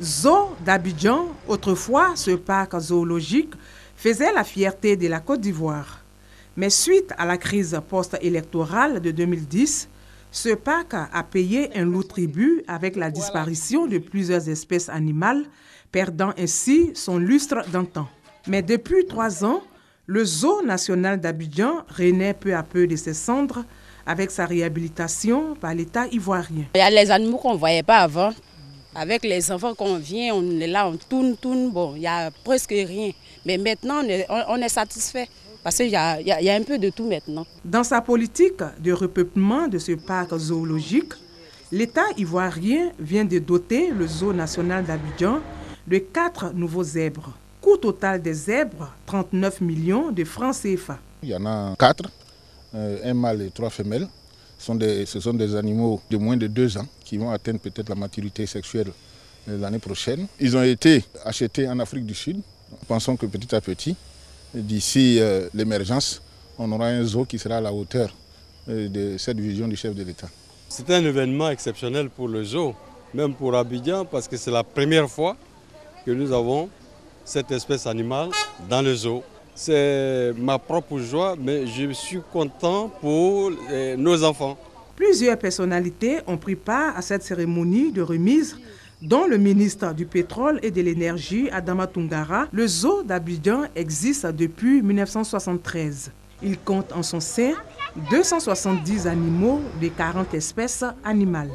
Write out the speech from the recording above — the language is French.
Zoo d'Abidjan, autrefois ce parc zoologique, faisait la fierté de la Côte d'Ivoire. Mais suite à la crise post-électorale de 2010, ce parc a payé un lourd tribut avec la disparition de plusieurs espèces animales, perdant ainsi son lustre d'antan. Mais depuis 3 ans, le Zoo national d'Abidjan renaît peu à peu de ses cendres avec sa réhabilitation par l'État ivoirien. Il y a les animaux qu'on ne voyait pas avant. Avec les enfants qu'on vient, on est là, on tourne, bon, il n'y a presque rien. Mais maintenant, on est satisfait parce qu'il y a un peu de tout maintenant. Dans sa politique de repeuplement de ce parc zoologique, l'État ivoirien vient de doter le Zoo national d'Abidjan de 4 nouveaux zèbres. Coût total des zèbres, 39 millions de francs CFA. Il y en a 4, un mâle et 3 femelles. Ce sont des animaux de moins de 2 ans qui vont atteindre peut-être la maturité sexuelle l'année prochaine. Ils ont été achetés en Afrique du Sud. Pensons que petit à petit, d'ici l'émergence, on aura un zoo qui sera à la hauteur de cette vision du chef de l'État. C'est un événement exceptionnel pour le zoo, même pour Abidjan, parce que c'est la première fois que nous avons cette espèce animale dans le zoo. C'est ma propre joie, mais je suis content pour nos enfants. Plusieurs personnalités ont pris part à cette cérémonie de remise, dont le ministre du Pétrole et de l'Énergie, Adama Toungara. Le zoo d'Abidjan existe depuis 1973. Il compte en son sein 270 animaux de 40 espèces animales.